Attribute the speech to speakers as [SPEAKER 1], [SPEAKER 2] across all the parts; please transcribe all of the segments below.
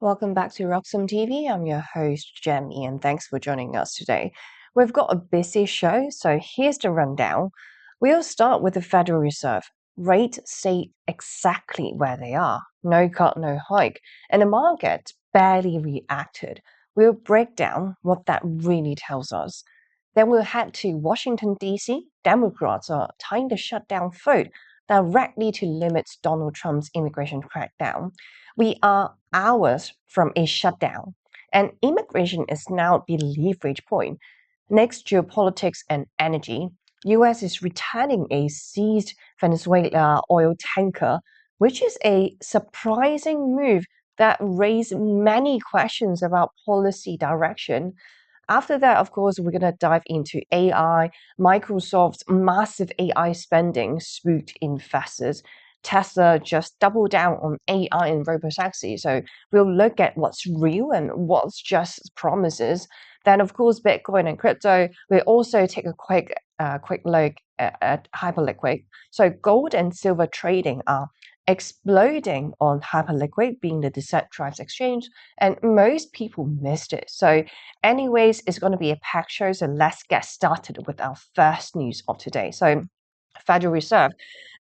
[SPEAKER 1] Welcome back to RoxomTV. I'm your host, Jamie, and thanks for joining us today. We've got a busy show, so here's the rundown. We'll start with the Federal Reserve. Rates stay exactly where they are. No cut, no hike. And the market barely reacted. We'll break down what that really tells us. Then we'll head to Washington, D.C. Democrats are tying the shutdown vote directly to limit Donald Trump's immigration crackdown. We are hours from a shutdown, and immigration is now the leverage point. Next, geopolitics and energy. US is returning a seized Venezuela oil tanker, which is a surprising move that raised many questions about policy direction. After that, of course, we're going to dive into AI. Microsoft's massive AI spending spooked investors. Tesla just doubled down on AI and robotaxi. So we'll look at what's real and what's just promises. Then, of course, Bitcoin and crypto. We'll also take a quick look at Hyperliquid. So gold and silver trading are exploding on Hyperliquid, being the decentralized exchange, and most people missed it. So anyways, it's going to be a packed show, so let's get started with our first news of today. So Federal Reserve.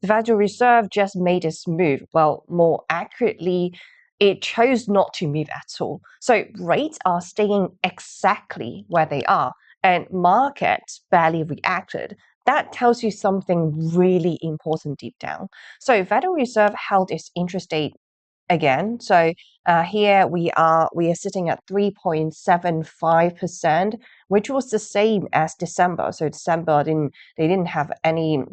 [SPEAKER 1] The Federal Reserve just made its move. Well, more accurately, it chose not to move at all. So rates are staying exactly where they are, and markets barely reacted. That tells you something really important deep down. So Federal Reserve held its interest rate again. So here we are sitting at 3.75%, which was the same as December. So December they didn't have any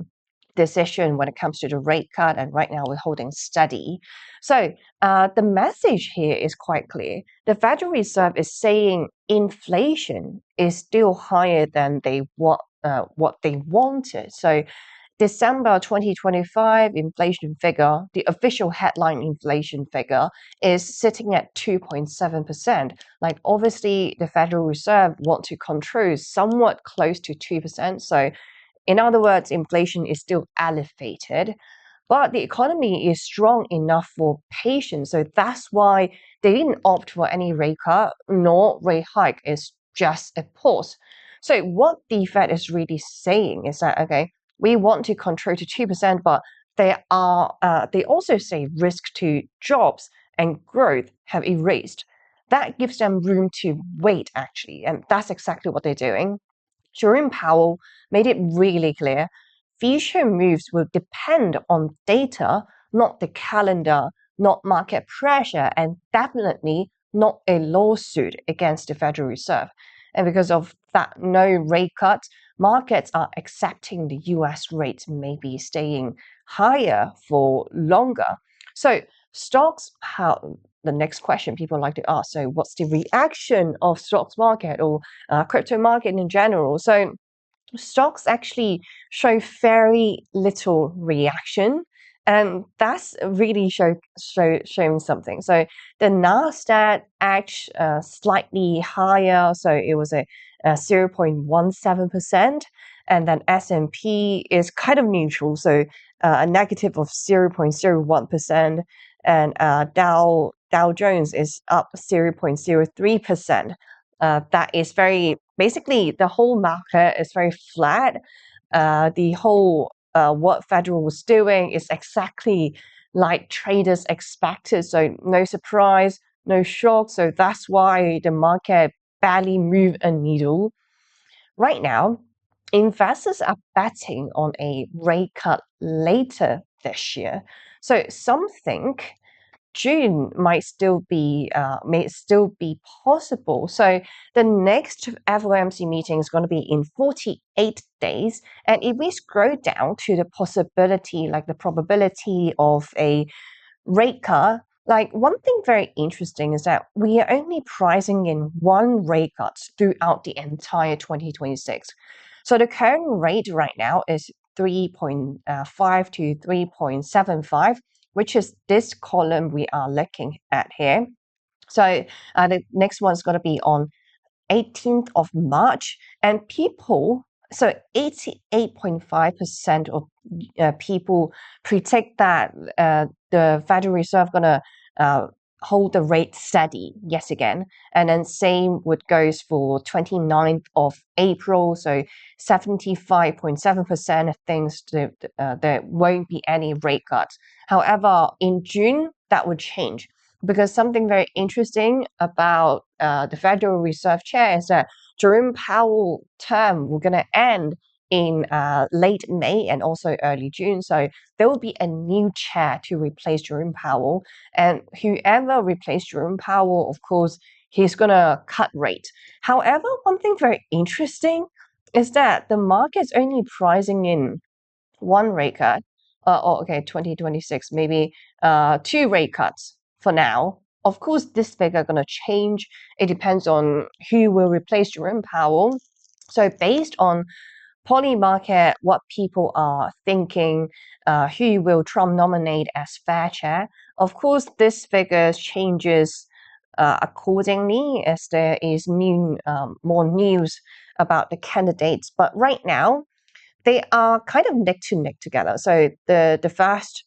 [SPEAKER 1] decision when it comes to the rate cut, and right now we're holding steady. So the message here is quite clear. The Federal Reserve is saying inflation is still higher than what they wanted. So December 2025 inflation figure, the official headline inflation figure, is sitting at 2.7%. Like obviously the Federal Reserve want to control somewhat close to 2%. So in other words, inflation is still elevated, but the economy is strong enough for patience. So that's why they didn't opt for any rate cut nor rate hike. It's just a pause. So what the Fed is really saying is that, okay, we want to control to 2%, but they also say risk to jobs and growth have erased. That gives them room to wait, actually, and that's exactly what they're doing. Jerome Powell made it really clear future moves will depend on data, not the calendar, not market pressure, and definitely not a lawsuit against the Federal Reserve. And because of that no rate cut, markets are accepting the US rates may be staying higher for longer. So stocks, how the next question people like to ask, so what's the reaction of stocks market or crypto market in general? So stocks actually show very little reaction, and that's really showing something. So the Nasdaq edged slightly higher, so it was a 0.17%, and then S&P is kind of neutral, so a negative of 0.01%, and Dow Jones is up 0.03%. That is very basically the whole market is very flat. The whole what Federal was doing is exactly like traders expected. So no surprise, no shock. So that's why the market barely moved a needle. Right now, investors are betting on a rate cut later this year. So some think June may still be possible. So the next FOMC meeting is going to be in 48 days. And if we scroll down to the possibility, like the probability of a rate cut, like one thing very interesting is that we are only pricing in one rate cut throughout the entire 2026. So the current rate right now is 3.5 to 3.75, which is this column we are looking at here. So the next one is going to be on 18th of March, and so 88.5% of people predict that the Federal Reserve going to hold the rate steady yet again. And then same would goes for 29th of April. So 75.7% thinks there won't be any rate cuts. However, in June, that would change because something very interesting about the Federal Reserve Chair is that Jerome Powell term we're going to end in late May and also early June. So there will be a new chair to replace Jerome Powell. And whoever replaced Jerome Powell, of course, he's going to cut rate. However, one thing very interesting is that the market's only pricing in one rate cut. 2026, maybe 2 rate cuts for now. Of course, this figure going to change. It depends on who will replace Jerome Powell. So based on poly market, what people are thinking, who will Trump nominate as fair chair. Of course, this figure changes accordingly as there is more news about the candidates. But right now, they are kind of neck to neck together. So the first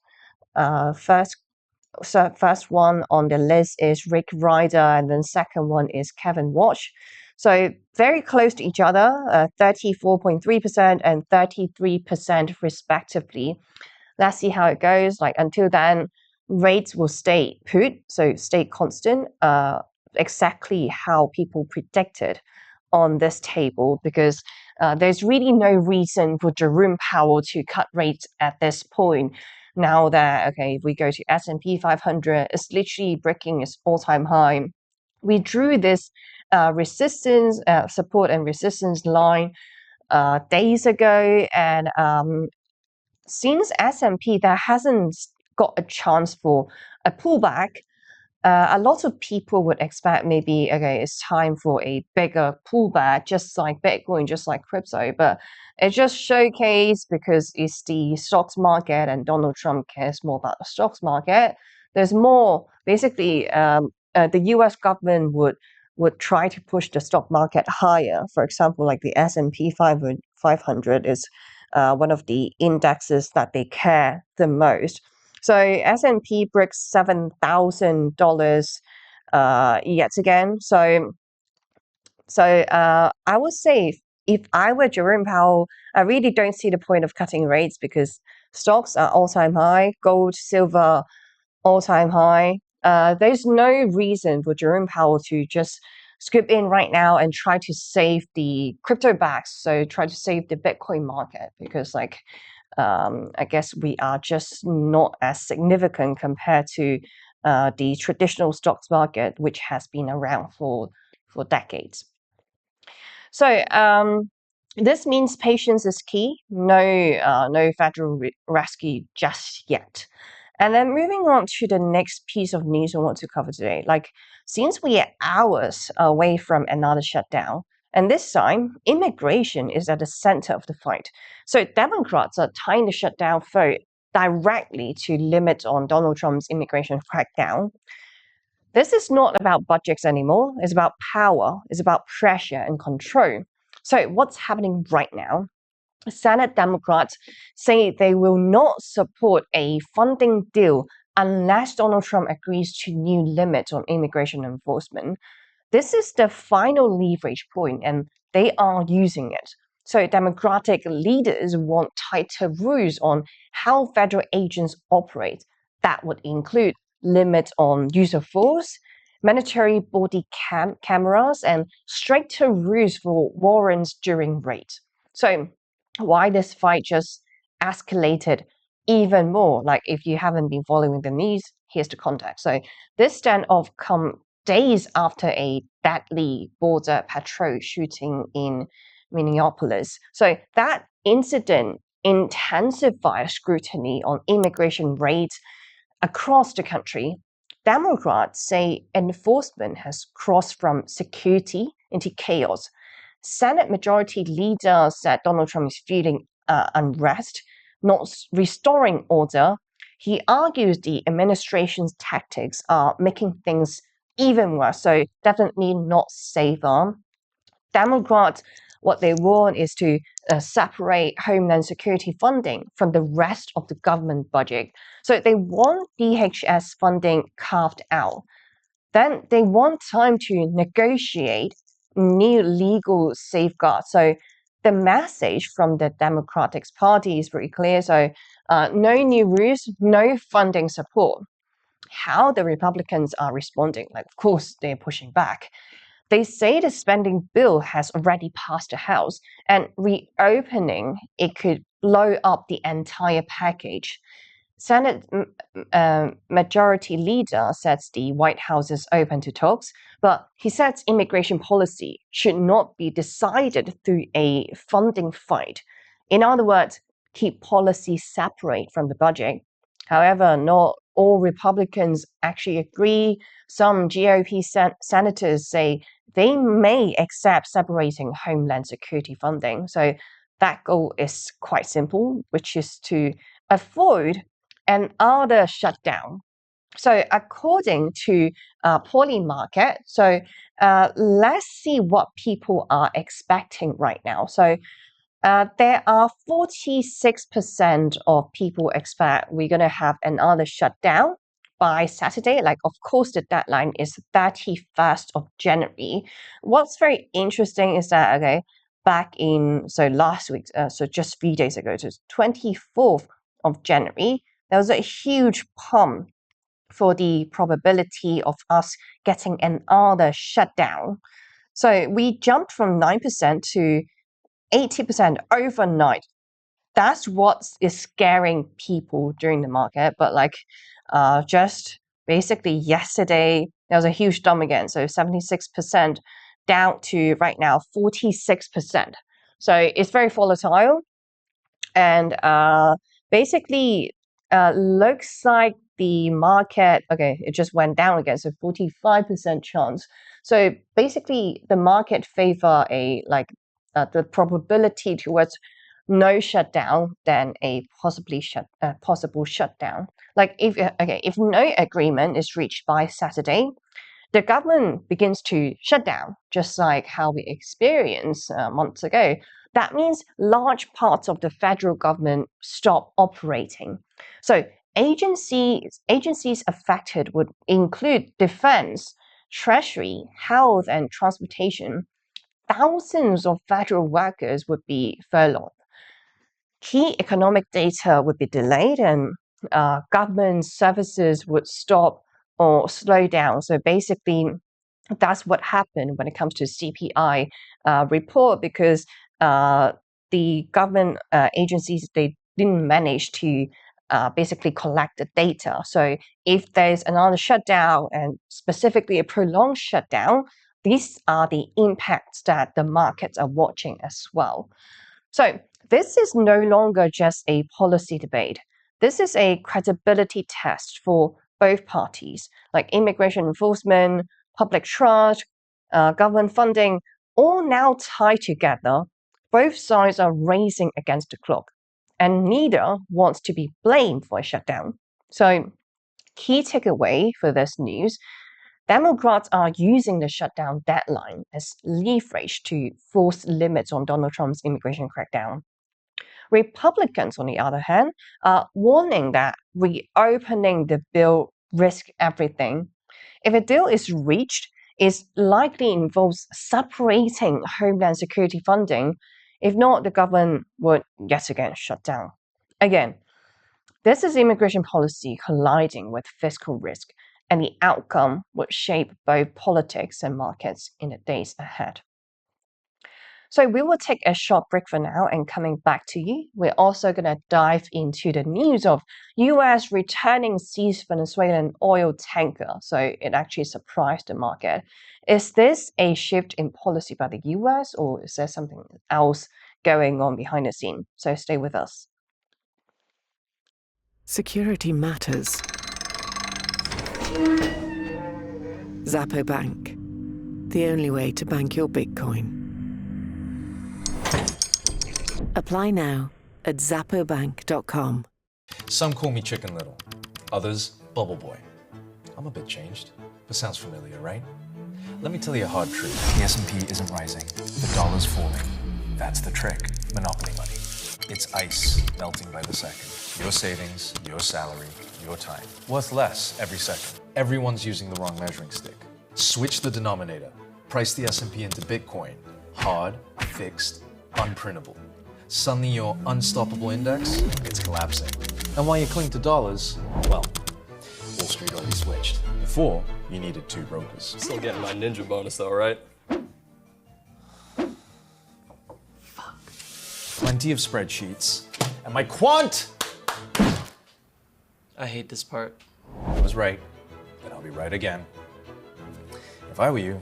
[SPEAKER 1] one on the list is Rick Ryder, and then second one is Kevin Walsh. So very close to each other, 34.3% and 33% respectively. Let's see how it goes. Like until then, rates will stay put, so stay constant, exactly how people predicted on this table, because there's really no reason for Jerome Powell to cut rates at this point. Now that, okay, if we go to S&P 500, it's literally breaking its all-time high. We drew this resistance, support and resistance line days ago, and since S&P, there hasn't got a chance for a pullback. A lot of people would expect maybe, okay, it's time for a bigger pullback, just like Bitcoin, just like crypto. But it just showcased because it's the stocks market and Donald Trump cares more about the stocks market. There's more, basically, the US government would try to push the stock market higher. For example, like the S&P 500 is one of the indexes that they care the most. So S&P breaks $7,000 yet again. So I would say if I were Jerome Powell, I really don't see the point of cutting rates because stocks are all-time high, gold, silver, all-time high. There's no reason for Jerome Powell to just scoop in right now and try to save the crypto backs, so try to save the Bitcoin market, because I guess we are just not as significant compared to the traditional stocks market, which has been around for decades. So this means patience is key. No federal rescue just yet. And then moving on to the next piece of news I want to cover today. Like, since we are hours away from another shutdown, and this time, immigration is at the center of the fight. So Democrats are tying the shutdown vote directly to limit on Donald Trump's immigration crackdown. This is not about budgets anymore. It's about power. It's about pressure and control. So what's happening right now? Senate Democrats say they will not support a funding deal unless Donald Trump agrees to new limits on immigration enforcement. This is the final leverage point, and they are using it. So Democratic leaders want tighter rules on how federal agents operate. That would include limits on use of force, mandatory body cameras, and stricter rules for warrants during raids. So why this fight just escalated even more? Like, if you haven't been following the news, here's the context. So this standoff come days after a deadly border patrol shooting in Minneapolis. So that incident intensified scrutiny on immigration raids across the country. Democrats say enforcement has crossed from security into chaos. Senate Majority Leader said Donald Trump is feeling unrest, not restoring order. He argues the administration's tactics are making things even worse, so definitely not safer. Democrats, what they want is to separate Homeland Security funding from the rest of the government budget. So they want DHS funding carved out. Then they want time to negotiate new legal safeguards. So the message from the Democratic Party is very clear. So no new rules, no funding support. How the Republicans are responding, like, of course, they're pushing back. They say the spending bill has already passed the House, and reopening it could blow up the entire package. Senate Majority Leader says the White House is open to talks, but he says immigration policy should not be decided through a funding fight. In other words, keep policy separate from the budget. However, not all Republicans actually agree. Some GOP senators say they may accept separating Homeland Security funding. So that goal is quite simple, which is to avoid another shutdown. So according to Poly Market, so let's see what people are expecting right now. So there are 46% of people expect we're going to have another shutdown by Saturday. Like, of course, the deadline is 31st of January. What's very interesting is that, okay, back in, so last week, so just 3 days ago, so 24th of January, there was a huge pump for the probability of us getting another shutdown. So we jumped from 9% to 80% overnight. That's what is scaring people during the market. But like just basically yesterday, there was a huge dump again. So 76% down to right now 46%. So it's very volatile. And basically looks like the market, okay, it just went down again, so 45% chance. So basically the market favor a the probability towards no shutdown than a possible shutdown. Like if no agreement is reached by Saturday, the government begins to shut down, just like how we experienced months ago. That means large parts of the federal government stop operating. So agencies affected would include defense, treasury, health, and transportation. Thousands of federal workers would be furloughed. Key economic data would be delayed, and government services would stop or slow down. So basically, that's what happened when it comes to CPI report, because the government agencies, they didn't manage to basically collect the data. So if there's another shutdown, and specifically a prolonged shutdown, these are the impacts that the markets are watching as well. So this is no longer just a policy debate. This is a credibility test for both parties, like immigration enforcement, public trust, government funding, all now tied together. Both sides are racing against the clock, and neither wants to be blamed for a shutdown. So, key takeaway for this news: Democrats are using the shutdown deadline as leverage to force limits on Donald Trump's immigration crackdown. Republicans, on the other hand, are warning that reopening the bill risks everything. If a deal is reached, it likely involves separating Homeland Security funding. If not, the government would yet again shut down. Again, this is immigration policy colliding with fiscal risk, and the outcome would shape both politics and markets in the days ahead. So we will take a short break for now, and coming back to you, we're also going to dive into the news of US returning seized Venezuelan oil tanker. So it actually surprised the market. Is this a shift in policy by the US, or is there something else going on behind the scene? So stay with us.
[SPEAKER 2] Security matters. Zappo Bank, the only way to bank your Bitcoin. Apply now at zappobank.com.
[SPEAKER 3] Some call me Chicken Little, others Bubble Boy. I'm a bit changed, but sounds familiar, right? Let me tell you a hard truth. The S&P isn't rising, the dollar's falling. That's the trick, monopoly money. It's ice melting by the second. Your savings, your salary, your time. Worth less every second. Everyone's using the wrong measuring stick. Switch the denominator. Price the S&P into Bitcoin. Hard, fixed, unprintable. Suddenly your unstoppable index, it's collapsing. And while you cling to dollars, well, Wall Street already switched. Before, you needed 2 brokers.
[SPEAKER 4] Still getting my ninja bonus though, right?
[SPEAKER 3] Plenty of spreadsheets. And my quant!
[SPEAKER 4] I hate this part.
[SPEAKER 3] I was right, and I'll be right again. If I were you,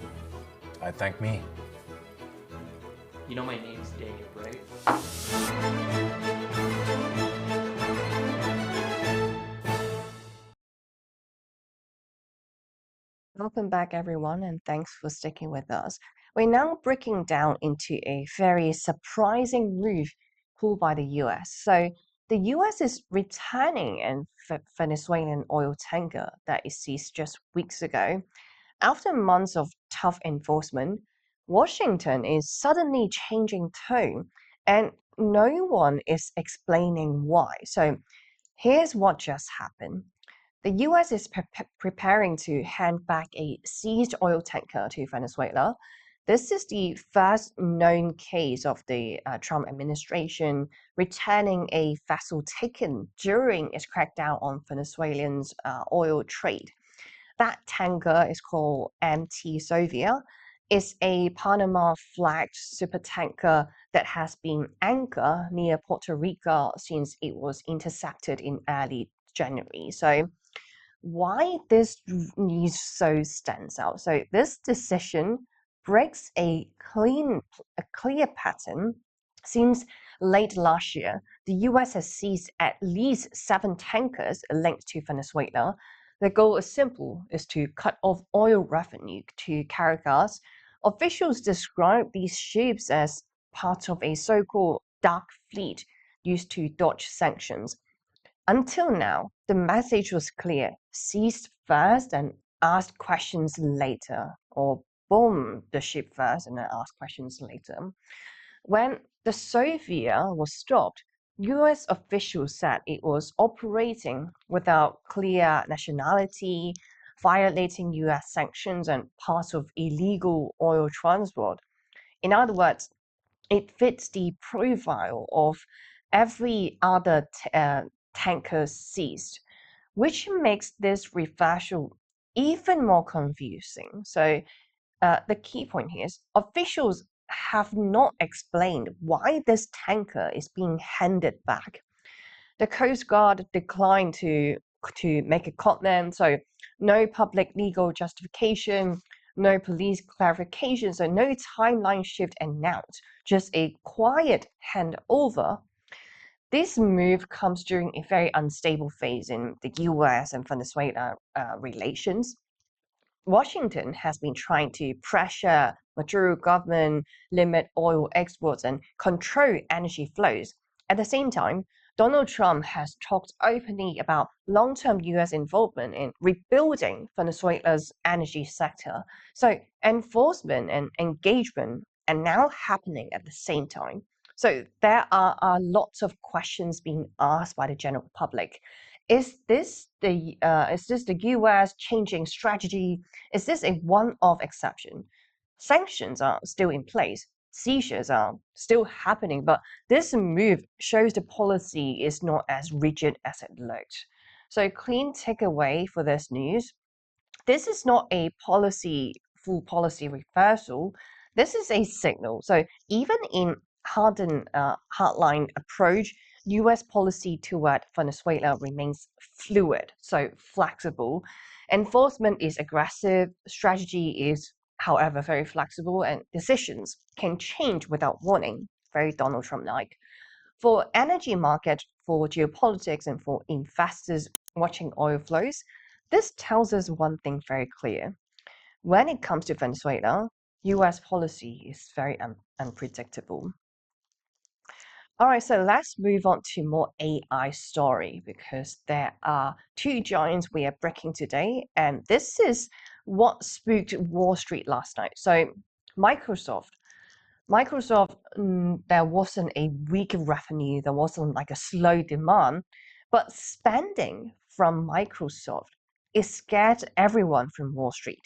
[SPEAKER 3] I'd thank me.
[SPEAKER 4] You know my name's Dave, right?
[SPEAKER 1] Welcome back, everyone, and thanks for sticking with us. We're now breaking down into a very surprising move pulled by the US. So, the US is returning a Venezuelan oil tanker that it seized just weeks ago. After months of tough enforcement, Washington is suddenly changing tone, and no one is explaining why. So, here's what just happened. The US is preparing to hand back a seized oil tanker to Venezuela. This is the first known case of the Trump administration returning a vessel taken during its crackdown on Venezuelans' oil trade. That tanker is called MT Sofia. It's a Panama-flagged supertanker that has been anchored near Puerto Rico since it was intercepted in early January. So why this news so stands out. So this decision breaks a clear pattern. Since late last year, the US has seized at least 7 tankers linked to Venezuela. The goal is simple, is to cut off oil revenue to Caracas. Officials describe these ships as part of a so-called dark fleet used to dodge sanctions. Until now, the message was clear: seize first and ask questions later, or bomb the ship first and then ask questions later. When the Sophia was stopped, US officials said it was operating without clear nationality, violating US sanctions, and part of illegal oil transport. In other words, it fits the profile of every other tanker seized, which makes this reversal even more confusing. So, the key point here is officials have not explained why this tanker is being handed back. The Coast Guard declined to make a comment, so no public legal justification, no police clarification, so no timeline shift announced, just a quiet handover. This move comes during a very unstable phase in the US and Venezuela relations. Washington has been trying to pressure Maduro government, limit oil exports, and control energy flows. At the same time, Donald Trump has talked openly about long-term US involvement in rebuilding Venezuela's energy sector. So enforcement and engagement are now happening at the same time. So there are lots of questions being asked by the general public. Is this the US changing strategy? Is this a one-off exception? Sanctions are still in place. Seizures are still happening, but this move shows the policy is not as rigid as it looked. So, clean takeaway for this news: this is not a full policy reversal. This is a signal. So, even in hardline approach, US policy toward Venezuela remains fluid, so flexible. Enforcement is aggressive, strategy is, however, very flexible, and decisions can change without warning, very Donald Trump-like. For energy market, for geopolitics, and for investors watching oil flows, this tells us one thing very clear. When it comes to Venezuela, US policy is very unpredictable. All right, so let's move on to more AI story because there are 2 giants we are breaking today, and this is what spooked Wall Street last night. So Microsoft, there wasn't a weak revenue, there wasn't like a slow demand, but spending from Microsoft it scared everyone from Wall Street.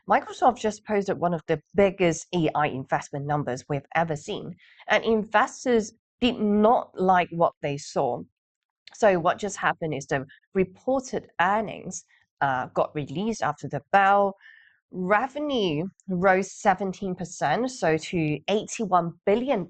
[SPEAKER 1] Microsoft just posted one of the biggest AI investment numbers we've ever seen, and investors did not like what they saw. So what just happened is the reported earnings got released after the bell. Revenue rose 17%, so to $81 billion.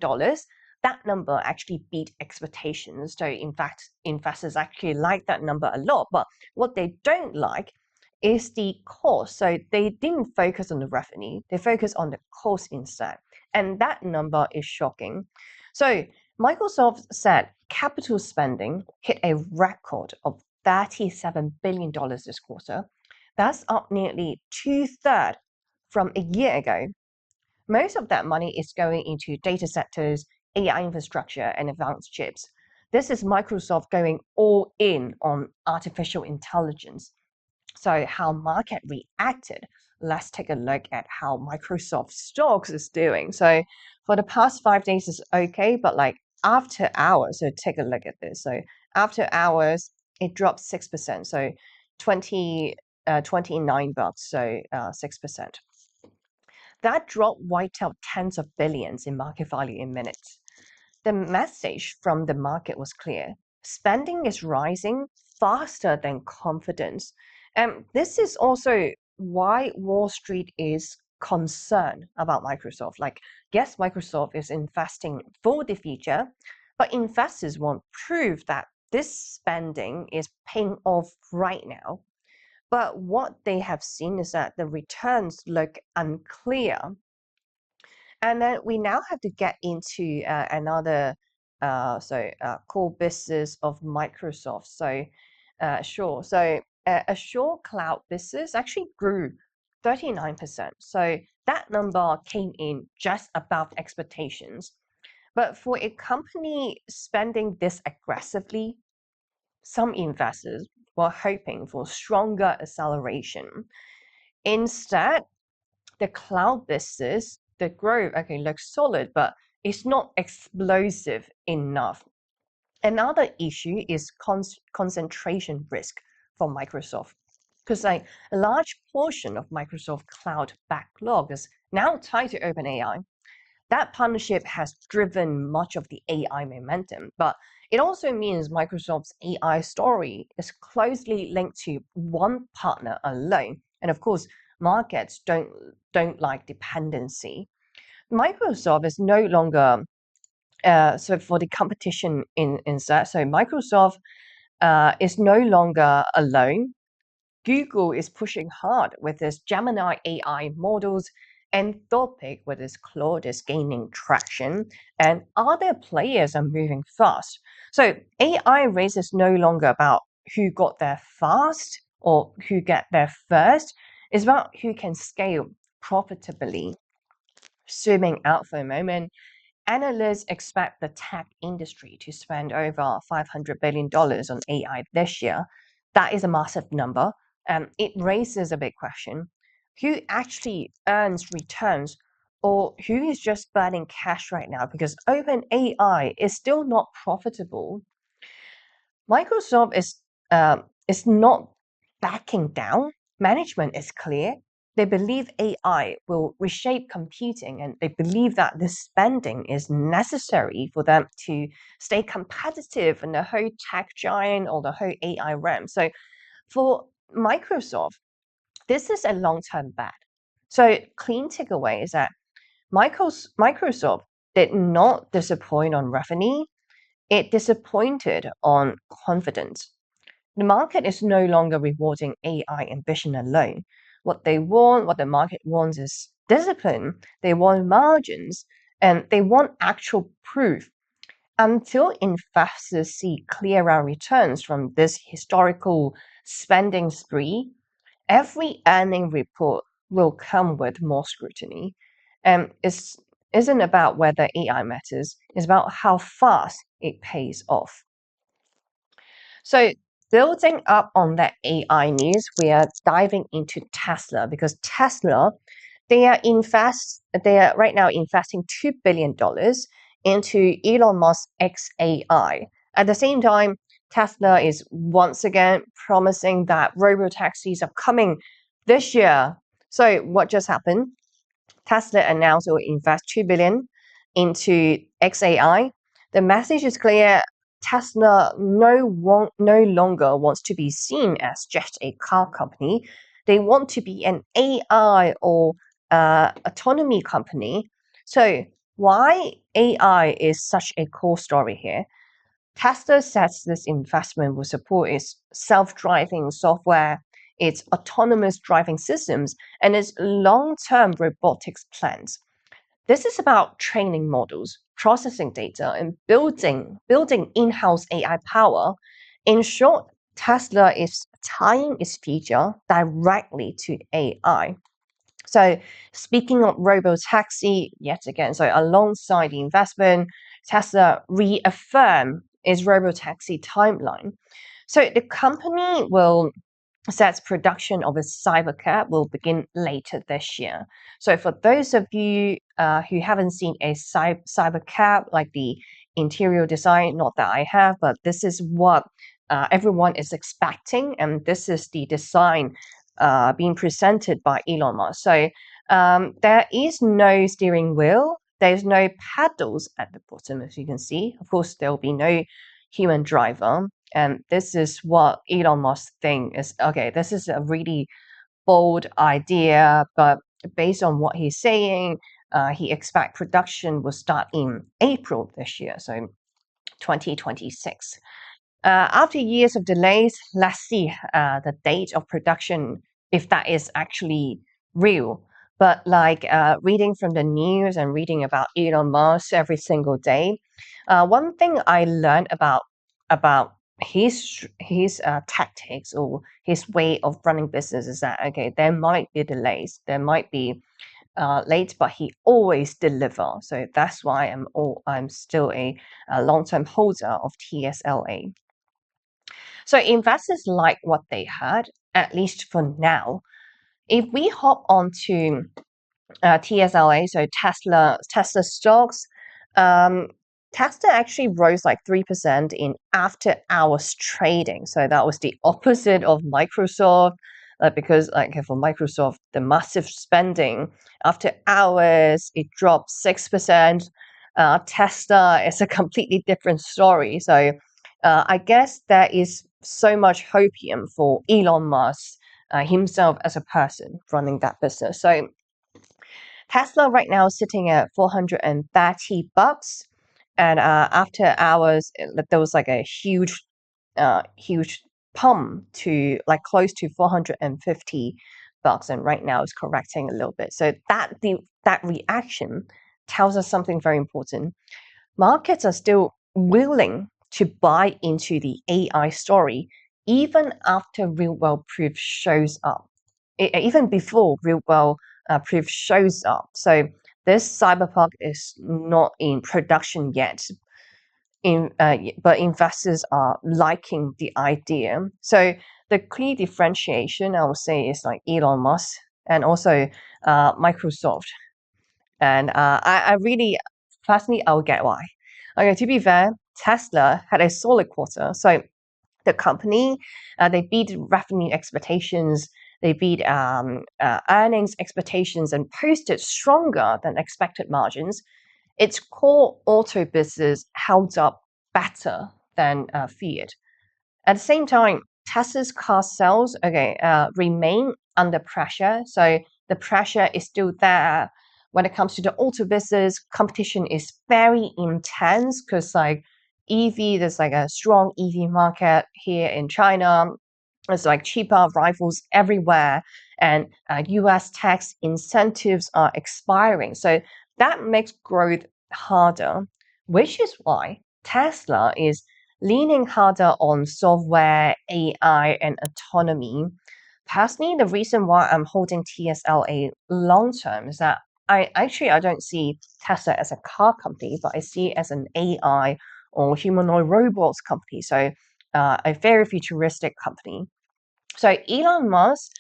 [SPEAKER 1] That number actually beat expectations. So in fact, investors actually like that number a lot. But what they don't like is the cost. So they didn't focus on the revenue, they focused on the cost instead. And that number is shocking. So Microsoft said capital spending hit a record of $37 billion this quarter. That's up nearly 2/3 from a year ago. Most of that money is going into data centers, AI infrastructure, and advanced chips. This is Microsoft going all in on artificial intelligence. So how market reacted, let's take a look at how Microsoft stocks is doing. So for the past 5 days is okay, but like after hours, so take a look at this. So after hours, it dropped 6%. So 29 bucks, so 6%. That drop wiped out tens of billions in market value in minutes. The message from the market was clear. Spending is rising faster than confidence. And this is also why Wall Street is concerned about Microsoft. Like, yes, Microsoft is investing for the future, but investors want proof that this spending is paying off right now. But what they have seen is that the returns look unclear. And then we now have to get into another core business of Microsoft. So Azure. So Azure cloud business actually grew 39%. So that number came in just above expectations. But for a company spending this aggressively, some investors were hoping for stronger acceleration. Instead, the cloud business, the growth, okay, looks solid, but it's not explosive enough. Another issue is concentration risk for Microsoft, because like a large portion of Microsoft cloud backlog is now tied to OpenAI. That partnership has driven much of the AI momentum, but it also means Microsoft's AI story is closely linked to one partner alone. And of course, markets don't like dependency. Microsoft is no longer so for the competition in that. So Microsoft is no longer alone. Google is pushing hard with its Gemini AI models. Anthropic with its Claude is gaining traction, and other players are moving fast. So AI race is no longer about who got there fast or who get there first. It's about who can scale profitably. Zooming out for a moment, analysts expect the tech industry to spend over $500 billion on AI this year. That is a massive number. It raises a big question. Who actually earns returns, or who is just burning cash right now because OpenAI is still not profitable? Microsoft is not backing down. Management is clear. They believe AI will reshape computing, and they believe that this spending is necessary for them to stay competitive in the whole tech giant or the whole AI realm. So for Microsoft, this is a long-term bet. So clean takeaway is that Microsoft did not disappoint on revenue. It disappointed on confidence. The market is no longer rewarding AI ambition alone. What the market wants is discipline. They want margins, and they want actual proof. Until investors see clearer returns from this historical spending spree, every earning report will come with more scrutiny. And it isn't about whether AI matters, it's about how fast it pays off. So building up on that AI news, we are diving into Tesla because Tesla, they are right now investing $2 billion into Elon Musk's XAI. At the same time, Tesla is once again promising that robotaxis are coming this year. So what just happened? Tesla announced it will invest $2 billion into XAI. The message is clear. Tesla no longer wants to be seen as just a car company. They want to be an AI or autonomy company. So why AI is such a core story here? Tesla says this investment will support its self-driving software, its autonomous driving systems, and its long-term robotics plans. This is about training models, processing data, and building in-house AI power. In short, Tesla is tying its future directly to AI. So speaking of robotaxi, yet again, so alongside the investment, Tesla reaffirmed its robotaxi timeline. So the company will sets production of its cybercab will begin later this year. So for those of you who haven't seen a cybercab, like the interior design, not that I have, but this is what everyone is expecting, and this is the design being presented by Elon Musk. So there is no steering wheel. There's no pedals at the bottom, as you can see. Of course, there will be no human driver. And this is what Elon Musk thinks is okay. This is a really bold idea, but based on what he's saying, he expects production will start in April this year, so 2026. After years of delays, let's see the date of production, if that is actually real. But like reading from the news and reading about Elon Musk every single day, one thing I learned about his tactics or his way of running business is that okay, there might be delays, there might be late, but he always deliver. So that's why I'm still a long-term holder of TSLA. So investors like what they heard, at least for now. If we hop onto TSLA, so Tesla stocks, um, Tesla actually rose like 3% in after hours trading. So that was the opposite of Microsoft, because like for Microsoft, the massive spending after hours, it dropped 6%. Tesla is a completely different story. So I guess there is so much hopium for Elon Musk himself as a person running that business. So Tesla right now is sitting at $430, and after hours, there was like a huge pump to like close to $450, and right now it's correcting a little bit. So that reaction tells us something very important. Markets are still willing to buy into the AI story even after real world proof shows up, even before real world proof shows up. So this cyberpunk is not in production yet, but investors are liking the idea. So the key differentiation, I would say, is like Elon Musk and also Microsoft. And I really, personally, I'll get why. Okay, to be fair, Tesla had a solid quarter. So the company, they beat revenue expectations, they beat earnings expectations, and posted stronger than expected margins. Its core auto business held up better than feared. At the same time, Tesla's car sales remain under pressure. So the pressure is still there. When it comes to the auto business, competition is very intense because like EV, there's like a strong EV market here in China. There's like cheaper rivals everywhere, and US tax incentives are expiring. So that makes growth harder, which is why Tesla is leaning harder on software, AI, and autonomy. Personally, the reason why I'm holding TSLA long term is that I don't see Tesla as a car company, but I see it as an AI or humanoid robots company. So a very futuristic company. So Elon Musk,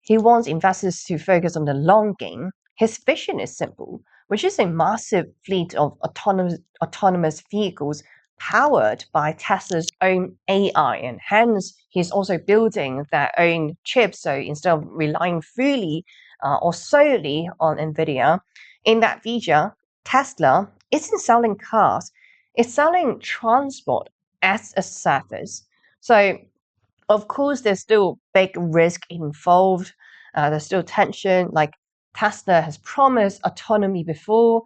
[SPEAKER 1] he wants investors to focus on the long game. His vision is simple, which is a massive fleet of autonomous vehicles powered by Tesla's own AI, and hence he's also building their own chips. So instead of relying fully or solely on NVIDIA, in that feature, Tesla isn't selling cars, it's selling transport as a service. So of course, there's still big risk involved. There's still tension. Like Tesla has promised autonomy before,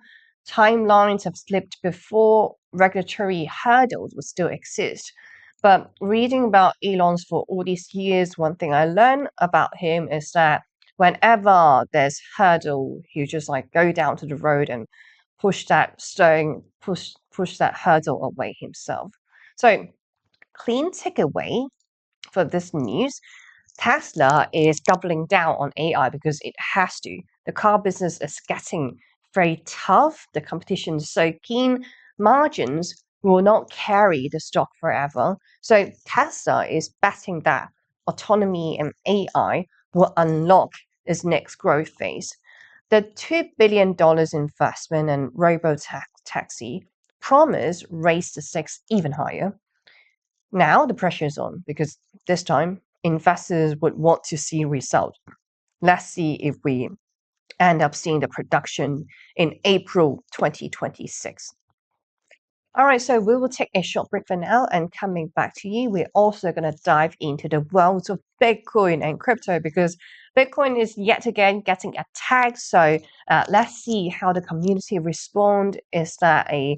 [SPEAKER 1] timelines have slipped before, regulatory hurdles will still exist. But reading about Elon's for all these years, one thing I learned about him is that whenever there's hurdle, he'll just like go down to the road and push that stone, push that hurdle away himself. So clean takeaway for this news, Tesla is doubling down on AI because it has to. The car business is getting very tough. The competition is so keen. Margins will not carry the stock forever. So Tesla is betting that autonomy and AI will unlock its next growth phase. The $2 billion investment in Robotaxi promise raised the stakes even higher. Now the pressure is on because this time investors would want to see results. Let's see if we end up seeing the production in April 2026. All right, so we will take a short break for now, and coming back to you, we're also going to dive into the world of Bitcoin and crypto because Bitcoin is yet again getting attacked. So let's see how the community respond. Is that a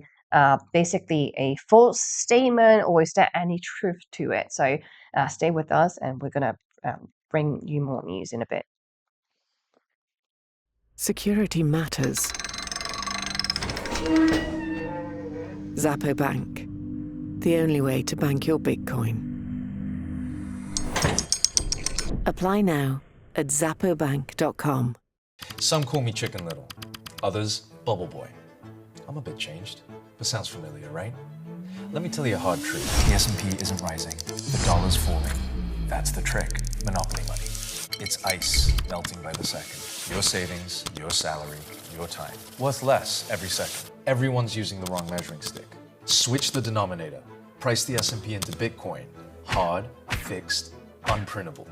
[SPEAKER 1] basically a false statement, or is there any truth to it? So stay with us, and we're going to bring you more news in a bit.
[SPEAKER 2] Security matters. Zappo Bank, the only way to bank your Bitcoin. Apply now at zappobank.com.
[SPEAKER 3] Some call me Chicken Little, others Bubble Boy. I'm a bit changed, but sounds familiar, right? Let me tell you a hard truth. The S&P isn't rising, the dollar's falling. That's the trick, monopoly money. It's ice melting by the second. Your savings, your salary, your time. Worth less every second. Everyone's using the wrong measuring stick. Switch the denominator. Price the S&P into Bitcoin. Hard, fixed, unprintable.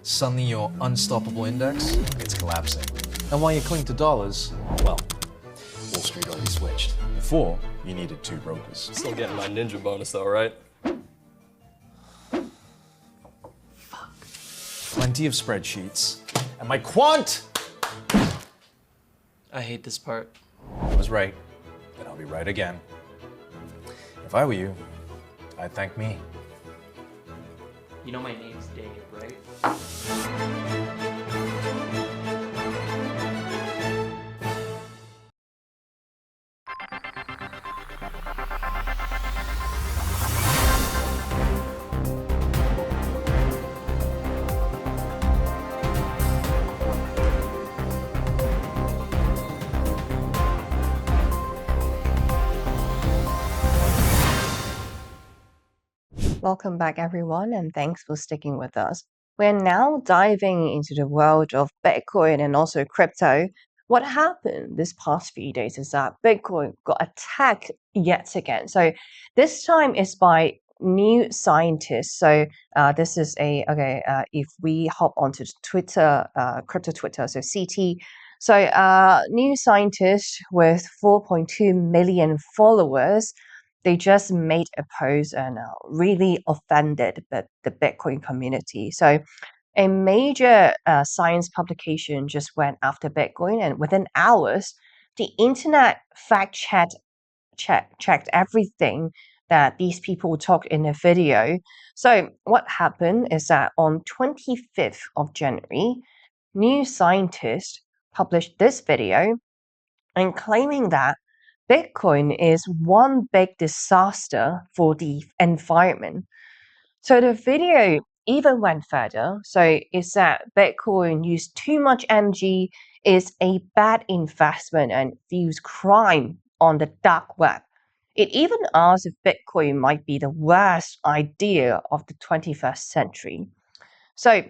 [SPEAKER 3] Suddenly your unstoppable index, it's collapsing. And while you cling to dollars, well, Wall Street already switched. Before, you needed 2 brokers.
[SPEAKER 5] Still getting my ninja bonus though, right?
[SPEAKER 3] Plenty of spreadsheets. And my quant!
[SPEAKER 4] I hate this part.
[SPEAKER 3] I was right, and I'll be right again. If I were you, I'd thank me.
[SPEAKER 4] You know my name's Dave, right?
[SPEAKER 1] Welcome back, everyone, and thanks for sticking with us. We're now diving into the world of Bitcoin and also crypto. What happened this past few days is that Bitcoin got attacked yet again. So this time it's by new scientists. So this is if we hop onto Twitter, crypto Twitter, so CT. So new scientists with 4.2 million followers, they just made a post and really offended the Bitcoin community. So a major science publication just went after Bitcoin, and within hours, the internet checked everything that these people talked in a video. So what happened is that on 25th of January, New Scientist published this video and claiming that Bitcoin is one big disaster for the environment. So the video even went further. So it said Bitcoin used too much energy, is a bad investment, and fuels crime on the dark web. It even asked if Bitcoin might be the worst idea of the 21st century. So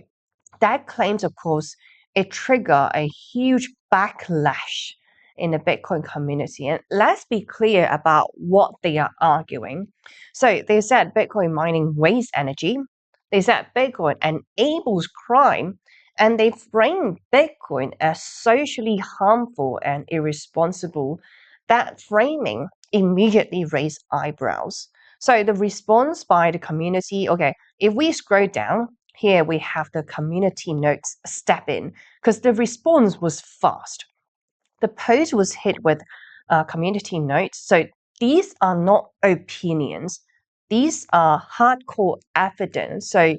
[SPEAKER 1] that claims, of course, it triggered a huge backlash. in the Bitcoin community. And let's be clear about what they are arguing. So they said Bitcoin mining wastes energy. They said Bitcoin enables crime. And they framed Bitcoin as socially harmful and irresponsible. That framing immediately raised eyebrows. So the response by the community, okay, if we scroll down, here we have the community notes step in because the response was fast. The post was hit with community notes. So these are not opinions. These are hardcore evidence. So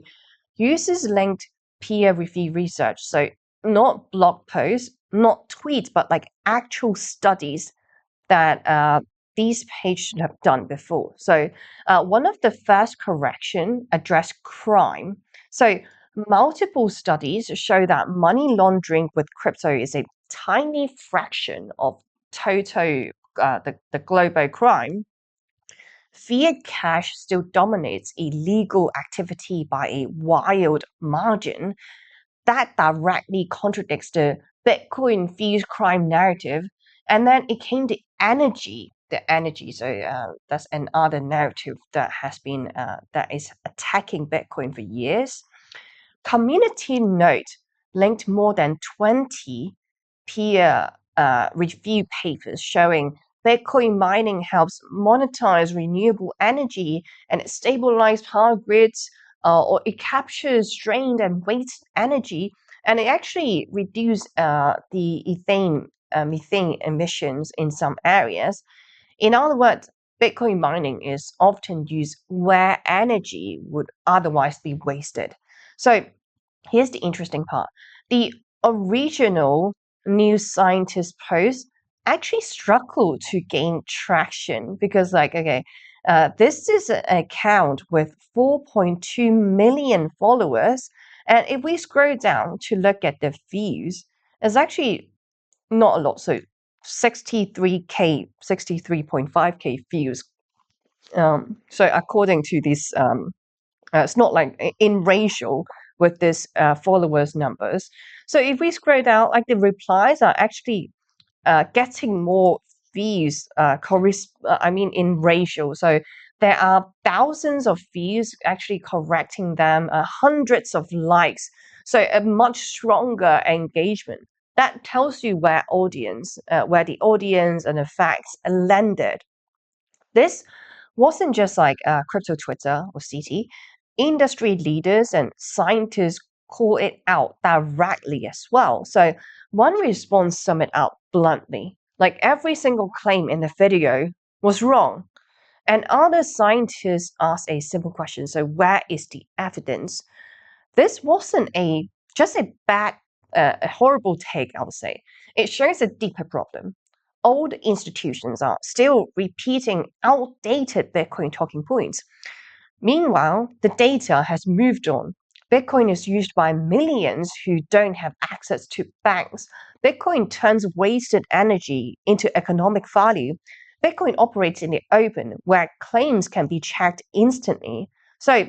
[SPEAKER 1] users linked peer-reviewed research. So not blog posts, not tweets, but like actual studies that these pages have done before. So one of the first correction addressed crime. So multiple studies show that money laundering with crypto is a tiny fraction of total the global crime. Fiat cash still dominates illegal activity by a wild margin. That directly contradicts the Bitcoin fees crime narrative. And then it came to energy, the energy. So that's another narrative that has been that is attacking Bitcoin for years. Community Note linked more than 20 peer review papers showing Bitcoin mining helps monetize renewable energy and it stabilizes power grids, or it captures strained and waste energy, and it actually reduces the methane emissions in some areas. In other words, Bitcoin mining is often used where energy would otherwise be wasted. So here's the interesting part. The original New Scientist post actually struggled to gain traction because, like, okay, this is an account with 4.2 million followers. And if we scroll down to look at the views, it's actually not a lot. So 63K, 63.5K views. So according to this, it's not like in ratio with this followers numbers. So if we scroll down, like the replies are actually getting more views, in ratio. So there are thousands of views actually correcting them, hundreds of likes. So a much stronger engagement. That tells you where the audience and the facts landed. This wasn't just like crypto Twitter or CT. Industry leaders and scientists call it out directly as well. So one response summed it up bluntly. Like every single claim in the video was wrong. And other scientists asked a simple question. So where is the evidence? This wasn't just a horrible take, I would say. It shows a deeper problem. Old institutions are still repeating outdated Bitcoin talking points. Meanwhile, the data has moved on. Bitcoin is used by millions who don't have access to banks. Bitcoin turns wasted energy into economic value. Bitcoin operates in the open where claims can be checked instantly. So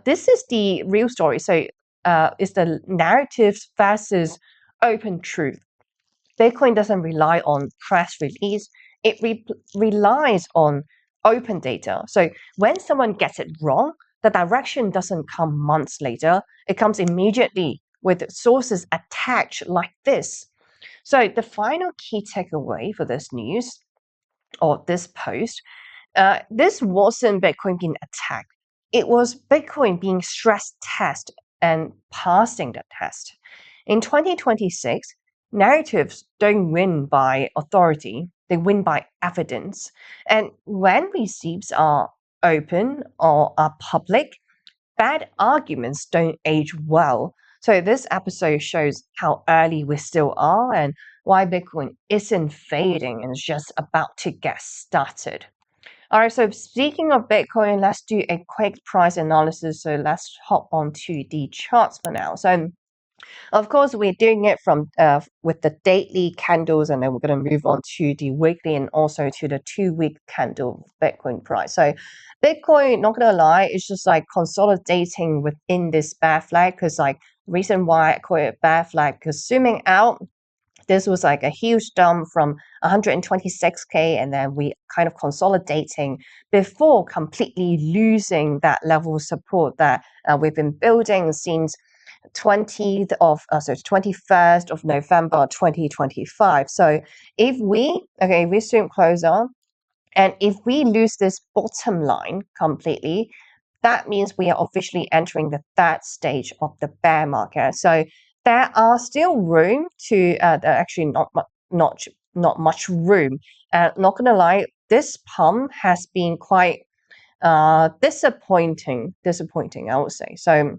[SPEAKER 1] this is the real story. So it's the narratives versus open truth. Bitcoin doesn't rely on press release. It relies on open data. So when someone gets it wrong, the direction doesn't come months later. It comes immediately with sources attached like this. So the final key takeaway for this news or this post, this wasn't Bitcoin being attacked. It was Bitcoin being stress tested and passing the test. In 2026, narratives don't win by authority, they win by evidence. And when receipts are open or are public, bad arguments don't age well. So this episode shows how early we still are and why Bitcoin isn't fading and is just about to get started. All right, so speaking of Bitcoin, let's do a quick price analysis. So let's hop onto the charts for now. So of course, we're doing it from with the daily candles, and then we're going to move on to the weekly and also to the 2-week candle Bitcoin price. So Bitcoin, not going to lie, it's just like consolidating within this bear flag because like reason why I call it bear flag because zooming out, this was like a huge dump from 126K, and then we kind of consolidating before completely losing that level of support that we've been building since 21st of November 2025. So if we zoom closer, and if we lose this bottom line completely, that means we are officially entering the third stage of the bear market. So there are still room to actually not much room. Not gonna lie, this pump has been quite disappointing, I would say. So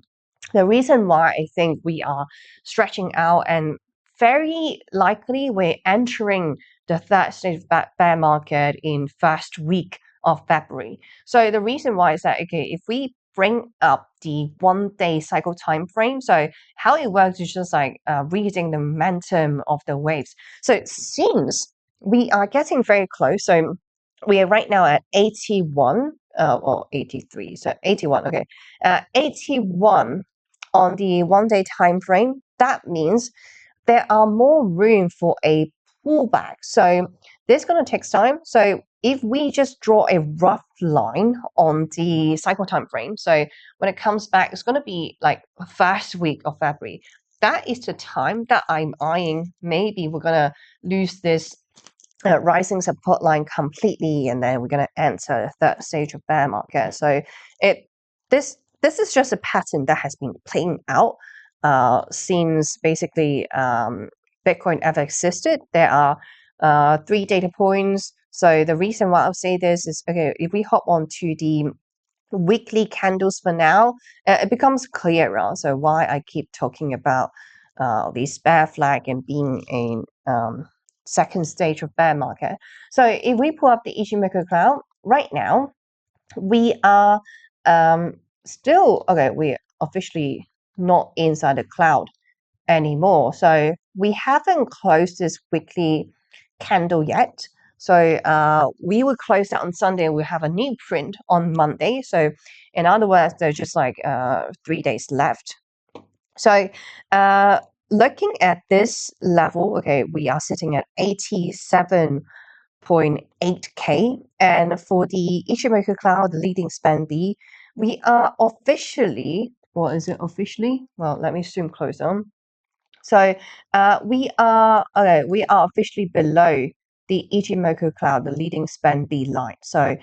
[SPEAKER 1] the reason why I think we are stretching out, and very likely we're entering the third stage of bear market in first week of February. So the reason why is that, okay, if we bring up the 1 day cycle time frame, so how it works is just like reading the momentum of the waves. So it seems we are getting very close. So we are right now at 81 or 83. So 81, okay. 81 on the 1 day time frame. That means there are more room for a pullback. So this is going to take time. So if we just draw a rough line on the cycle time frame, so when it comes back, it's going to be like first week of February. That is the time that I'm eyeing. Maybe we're going to lose this rising support line completely, and then we're going to enter the third stage of bear market. So this is just a pattern that has been playing out since basically Bitcoin ever existed. There are 3 data points. So the reason why I'll say this is, okay, if we hop on to the weekly candles for now, it becomes clearer. So why I keep talking about this bear flag and being a second stage of bear market. So if we pull up the Ichimoku cloud right now, we are still, okay, we're officially not inside the cloud anymore. So we haven't closed this weekly candle yet. So we will close that on Sunday, and we'll have a new print on Monday. So in other words, there's just like 3 days left. So looking at this level, okay, we are sitting at 87.8K, and for the Ichimoku cloud, the leading span B, we are officially, what is it officially? Well, let me zoom closer. So we are officially below the Ichimoku cloud, the leading span B line. So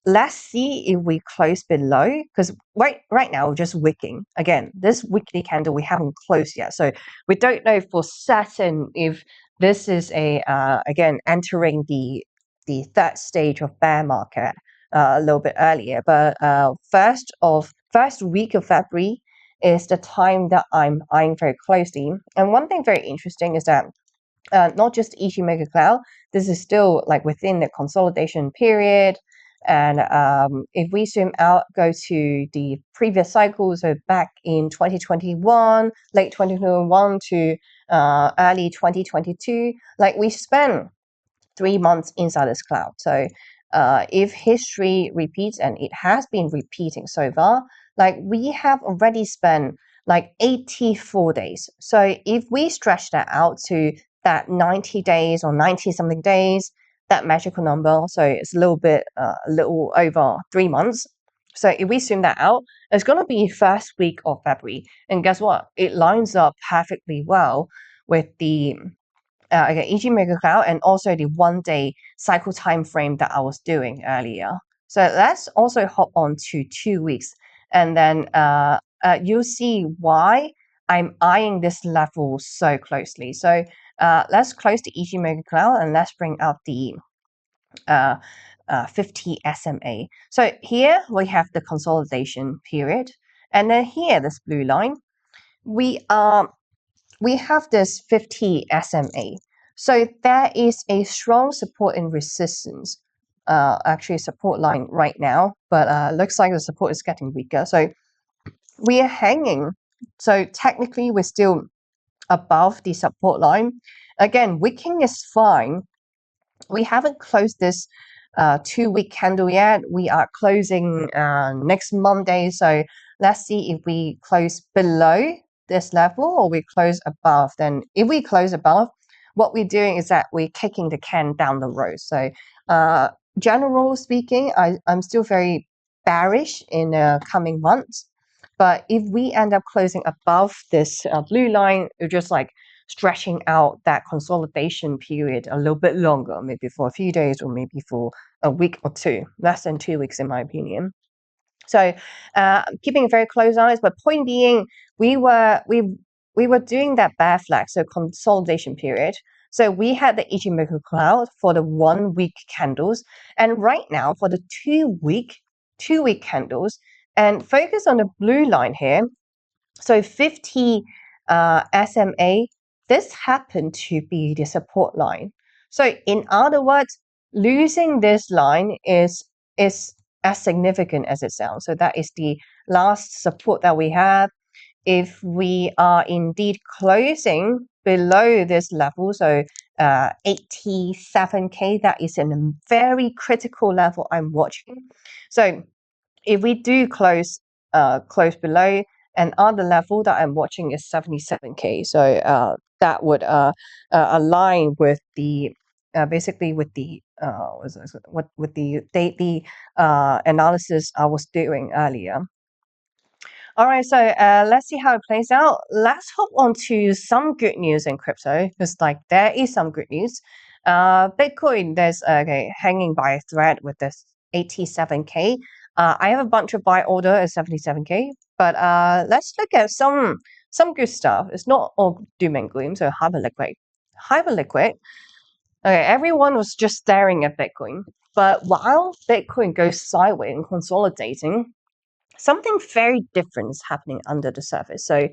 [SPEAKER 1] let's see if we close below, because right now we're just wicking. Again, this weekly candle we haven't closed yet, so we don't know for certain if this is a again entering the third stage of bear market a little bit earlier. But first week of February is the time that I'm eyeing very closely. And one thing very interesting is that not just Ichimoku cloud, this is still like within the consolidation period. And if we zoom out, go to the previous cycle, so back in 2021, late 2021 to early 2022, like we spent 3 months inside this cloud. So if history repeats, and it has been repeating so far, like we have already spent like 84 days. So if we stretch that out to that 90 days or 90 something days, that magical number, so it's a little over 3 months. So if we zoom that out, it's going to be first week of February. And guess what? It lines up perfectly well with the Ichimoku cloud, and also the 1 day cycle time frame that I was doing earlier. So let's also hop on to 2 weeks, and then you'll see why I'm eyeing this level so closely. So let's close the Ichimoku cloud, and let's bring out the 50 SMA. So here we have the consolidation period, and then here, this blue line, we have this 50 SMA. So there is a strong support and resistance, actually support line right now, but looks like the support is getting weaker. So we are hanging. So technically we're still above the support line. Again, wicking is fine. We haven't closed this 2-week candle yet. We are closing next Monday. So let's see if we close below this level or we close above. Then if we close above, what we're doing is that we're kicking the can down the road. So general speaking, I'm still very bearish in coming months. But if we end up closing above this blue line, we're just like stretching out that consolidation period a little bit longer, maybe for a few days or maybe for a week or two, less than 2 weeks in my opinion. So keeping very close eyes, but point being, we were doing that bear flag, so consolidation period. So we had the Ichimoku cloud for the 1 week candles, and right now for the 2 week candles, and focus on the blue line here. So 50 SMA, this happened to be the support line. So in other words, losing this line is as significant as it sounds. So that is the last support that we have. If we are indeed closing below this level, so 87K, that is a very critical level I'm watching. So if we do close below, and other level that I'm watching is 77K. So that would align with the basically with the analysis I was doing earlier. All right, so let's see how it plays out. Let's hop on to some good news in crypto, because like there is some good news. Bitcoin, there's hanging by a thread with this 87K. I have a bunch of buy order at 77K, but let's look at some good stuff. It's not all doom and gloom. So Hyperliquid. Okay, everyone was just staring at Bitcoin, but while Bitcoin goes sideways and consolidating, something very different is happening under the surface. So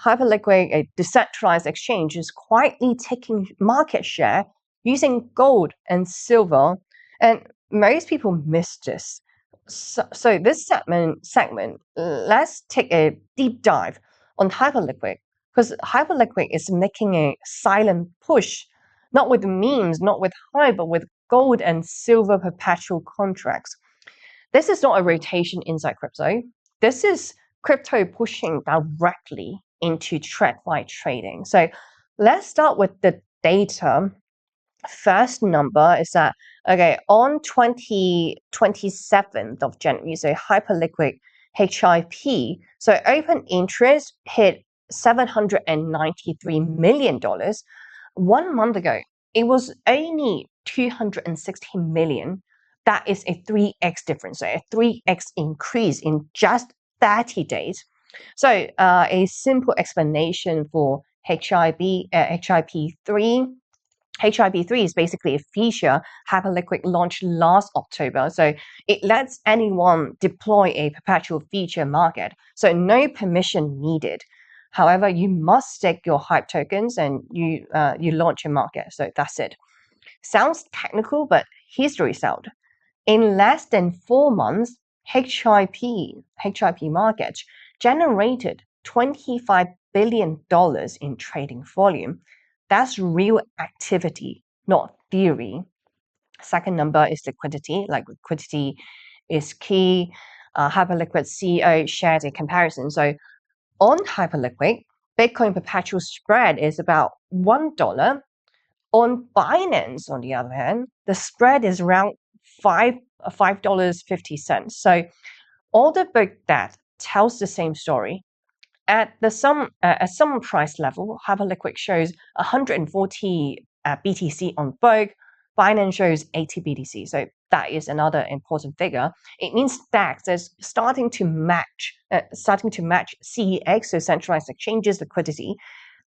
[SPEAKER 1] Hyperliquid, a decentralized exchange, is quietly taking market share using gold and silver, and most people miss this. So this segment, let's take a deep dive on Hyperliquid, because Hyperliquid is making a silent push, not with memes, not with hype, but with gold and silver perpetual contracts. This is not a rotation inside crypto. This is crypto pushing directly into TradFi trading. So let's start with the data. First number is that, okay, on 27th of January, so Hyperliquid HIP, so open interest hit $793 million. 1 month ago, it was only 260 million. That is a 3x difference, so a 3x increase in just 30 days. So a simple explanation for HIP3. HIP3 is basically a feature Hyperliquid launched last October. So it lets anyone deploy a perpetual feature market. So no permission needed. However, you must stake your hype tokens and you launch a market. So that's it. Sounds technical, but here's the result. In less than 4 months, HIP market generated $25 billion in trading volume. That's real activity, not theory. Second number is liquidity. Like liquidity is key. Hyperliquid CEO shared a comparison. So on Hyperliquid, Bitcoin perpetual spread is about $1. On Binance, on the other hand, the spread is around $5.50. So order book that tells the same story. At some price level, Hyperliquid shows 140 BTC on book. Binance shows 80 BTC. So that is another important figure. It means DAX is starting to match CEX, so centralized exchanges liquidity.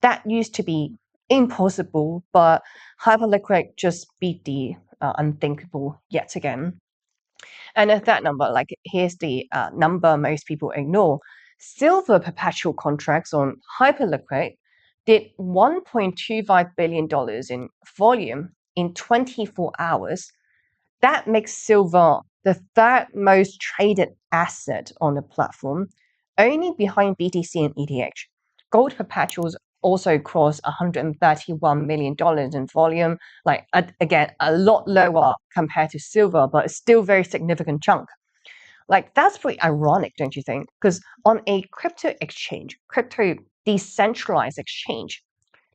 [SPEAKER 1] That used to be impossible, but Hyperliquid just beat the unthinkable yet again. And at that number, like here's the number most people ignore. Silver perpetual contracts on Hyperliquid did $1.25 billion in volume in 24 hours. That makes silver the third most traded asset on the platform, only behind BTC and ETH. Gold perpetuals also crossed $131 million in volume, like again, a lot lower compared to silver, but it's still very significant chunk. Like that's pretty ironic, don't you think? Because on a crypto exchange, crypto decentralized exchange,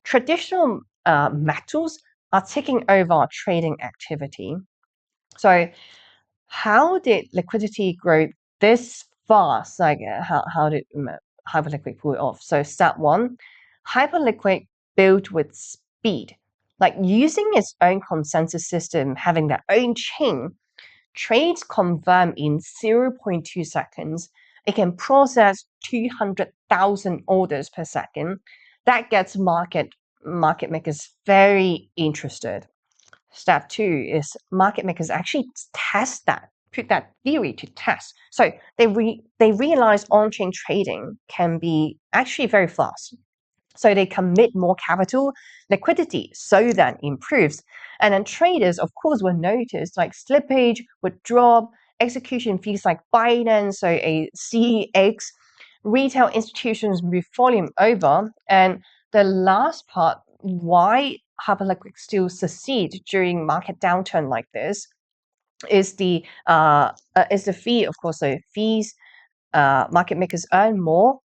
[SPEAKER 1] traditional metals are taking over trading activity. So how did liquidity grow this fast? Like how did Hyperliquid pull it off? So step one, Hyperliquid built with speed. Like using its own consensus system, having their own chain, trades confirm in 0.2 seconds. It can process 200,000 orders per second. That gets market makers very interested. Step two is market makers actually test that, put that theory to test. So they realize on-chain trading can be actually very fast. So they commit more capital, liquidity so that improves. And then traders, of course, will notice like slippage would drop, execution fees like Binance, so a CEX, retail institutions move volume over. And the last part, why Hyperliquid still succeed during market downturn like this, is the fee, of course. So fees, market makers earn more,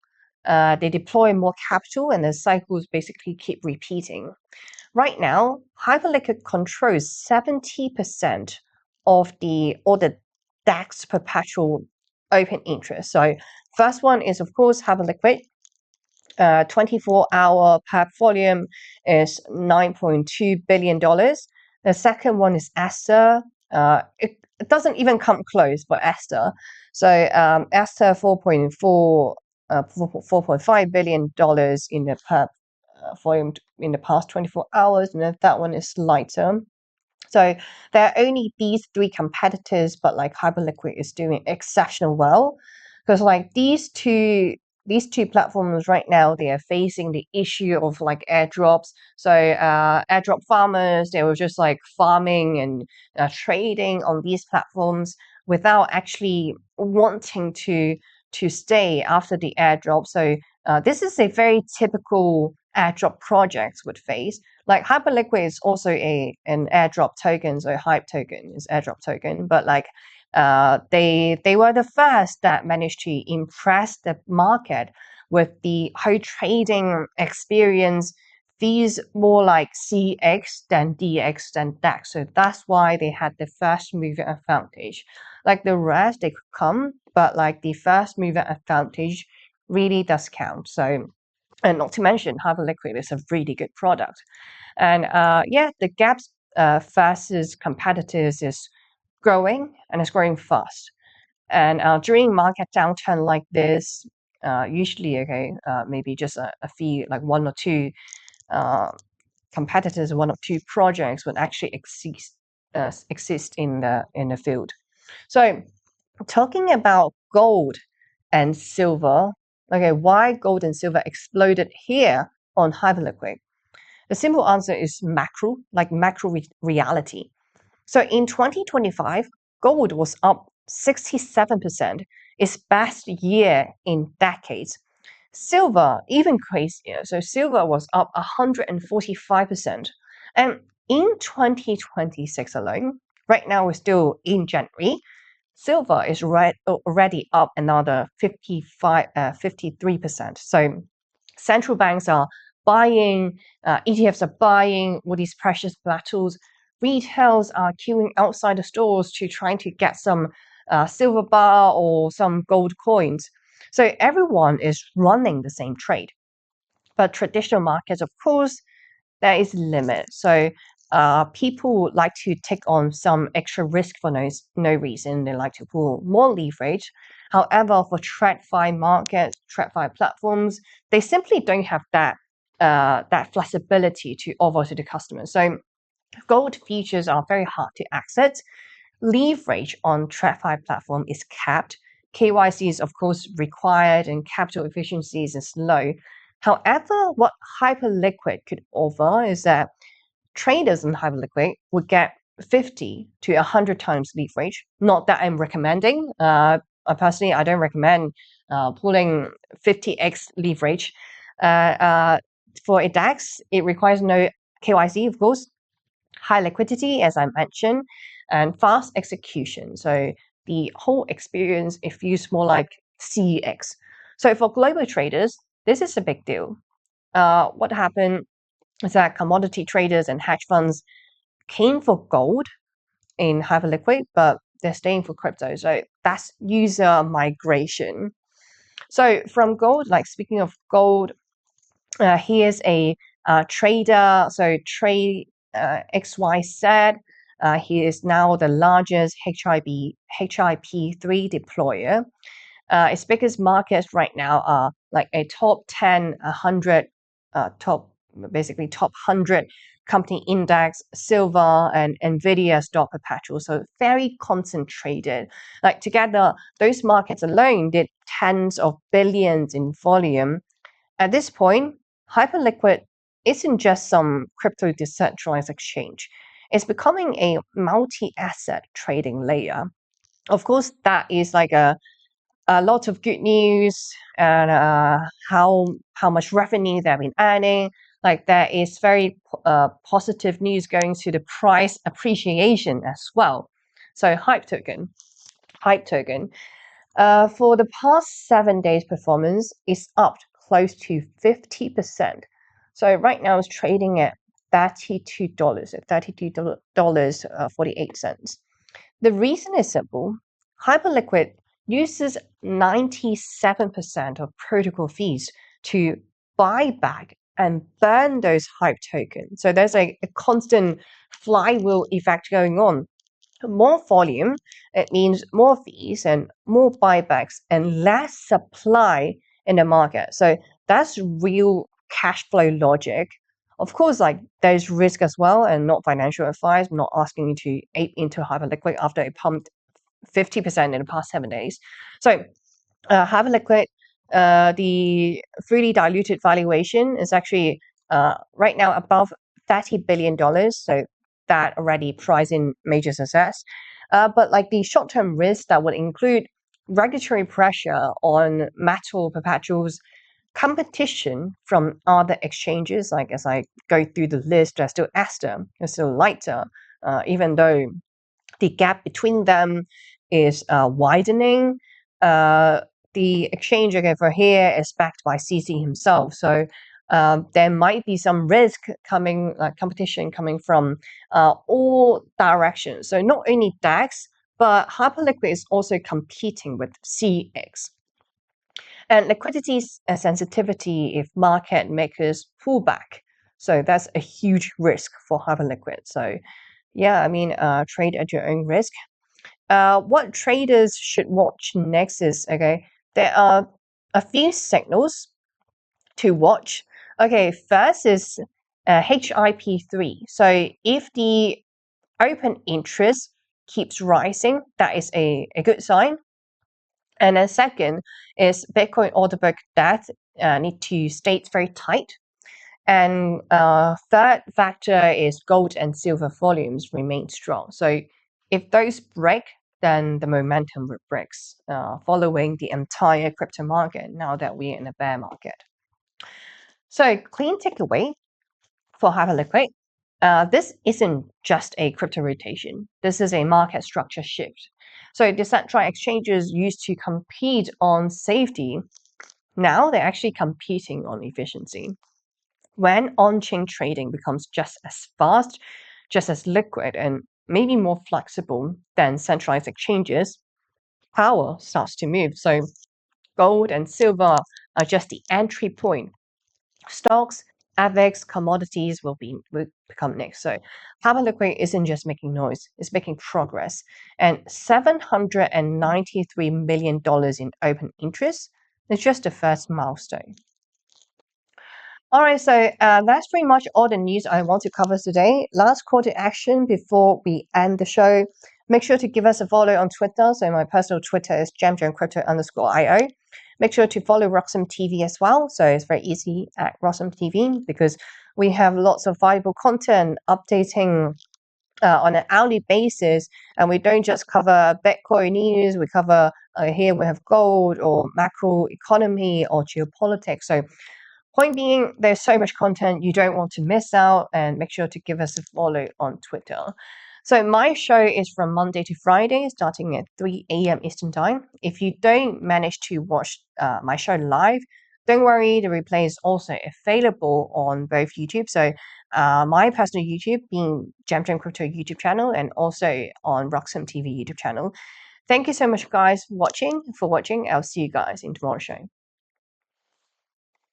[SPEAKER 1] they deploy more capital, and the cycles basically keep repeating. Right now, Hyperliquid controls 70% of all the DAX perpetual open interest. So first one is, of course, Hyperliquid. 24-hour perp volume is $9.2 billion. The second one is Esther. It doesn't even come close for Esther. So Esther, $4.5 billion in the perp volume in the past 24 hours, and then that one is lighter. So there are only these three competitors, but like Hyperliquid is doing exceptional well, because like these two platforms right now, they are facing the issue of like airdrops. So airdrop farmers, they were just like farming and trading on these platforms without actually wanting to stay after the airdrop. So this is a very typical airdrop projects would face. Like Hyperliquid is also an airdrop token, so Hype token is airdrop token, but like they were the first that managed to impress the market with the whole trading experience. These more like CX than DX than DAX, so that's why they had the first mover advantage. Like the rest, they could come, but like the first mover advantage really does count. So, and not to mention, Hyperliquid is a really good product. And yeah, the gaps versus competitors is growing, and it's growing fast. And during market downturn like this, usually, maybe just a few, like one or two competitors, one or two projects would actually exist in the field. So talking about gold and silver, okay, why gold and silver exploded here on Hyperliquid? The simple answer is macro, like macro reality. So in 2025, gold was up 67%, its best year in decades. Silver, even crazier. So silver was up 145%. And in 2026 alone, right now we're still in January, silver is already up another 53%. So central banks are buying, ETFs are buying all these precious metals. Retails are queuing outside the stores to trying to get some silver bar or some gold coins. So everyone is running the same trade. But traditional markets, of course, there is a limit. So people like to take on some extra risk for no reason. They like to pull more leverage. However, for TradFi markets, TradFi platforms, they simply don't have that flexibility to offer to the customer. So gold futures are very hard to access. Leverage on TradFi platform is capped. KYC is of course required, and capital efficiencies is low. However, what Hyperliquid could offer is that traders in Hyperliquid would get 50 to 100 times leverage. Not that I'm recommending. Personally, I don't recommend pulling 50x leverage. For a DAX, it requires no KYC, of course, high liquidity, as I mentioned, and fast execution. So the whole experience, it feels more like CEX. So for global traders, this is a big deal. What happened? is that commodity traders and hedge funds came for gold in Hyperliquid, but they're staying for crypto. So that's user migration. So from gold, like speaking of gold, here's a trader. So trade XYZ. He is now the largest HIP3 deployer. Its biggest markets right now are like a top 10, 100, basically top 100 company index, silver, and Nvidia stock perpetual. So very concentrated. Like together, those markets alone did tens of billions in volume. At this point, Hyperliquid isn't just some crypto decentralized exchange. It's becoming a multi-asset trading layer. Of course, that is like a lot of good news and how much revenue they've been earning. Like there is very positive news going to the price appreciation as well. So hype token, for the past 7 days performance is up close to 50%. So right now it's trading at $32, at $32.48. The reason is simple. Hyperliquid uses 97% of protocol fees to buy back and burn those hype tokens. So there's a constant flywheel effect going on. More volume, it means more fees and more buybacks and less supply in the market. So that's real cash flow logic. Of course, like there's risk as well, and not financial advice. I'm not asking you to ape into Hyperliquid after it pumped 50% in the past 7 days. So Hyperliquid, the fully diluted valuation is actually right now above $30 billion. So that already priced in major success. But like the short-term risk that would include regulatory pressure on metal perpetuals, competition from other exchanges, like as I go through the list, there's still Aster, there's still Lighter, even though the gap between them is widening. The exchange again for here is backed by CC himself, so there might be some risk coming, like competition coming from all directions. So not only DEX, but Hyperliquid is also competing with CX. And liquidity sensitivity if market makers pull back. So that's a huge risk for Hyperliquid. So yeah, I mean, trade at your own risk. What traders should watch next is, okay, there are a few signals to watch. Okay, first is HIP3. So if the open interest keeps rising, that is a good sign. And then second is Bitcoin order book depth need to stay very tight. And third factor is gold and silver volumes remain strong. So if those break, then the momentum breaks, following the entire crypto market now that we're in a bear market. So clean takeaway for Hyperliquid. This isn't just a crypto rotation. This is a market structure shift. So decentralized exchanges used to compete on safety. Now they're actually competing on efficiency. When on-chain trading becomes just as fast, just as liquid, and maybe more flexible than centralized exchanges, power starts to move. So gold and silver are just the entry point. Stocks, AVEX, commodities will become next. So Hyperliquid isn't just making noise, it's making progress. And $793 million in open interest is just the first milestone. All right, so that's pretty much all the news I want to cover today. Last call to action before we end the show. Make sure to give us a follow on Twitter. So my personal Twitter is jamjoncrypto_io. Make sure to follow RoxomTV as well. So it's very easy at RoxomTV because we have lots of valuable content updating on an hourly basis. And we don't just cover Bitcoin news. We cover here we have gold or macro economy or geopolitics. So point being, there's so much content you don't want to miss out, and make sure to give us a follow on Twitter. So my show is from Monday to Friday, starting at 3 a.m. Eastern Time. If you don't manage to watch my show live, Don't worry, the replay is also available on both YouTube. So my personal YouTube being Gem Crypto YouTube channel and also on RoxomTV YouTube channel. Thank you so much, guys, for watching. I'll see you guys in tomorrow's show.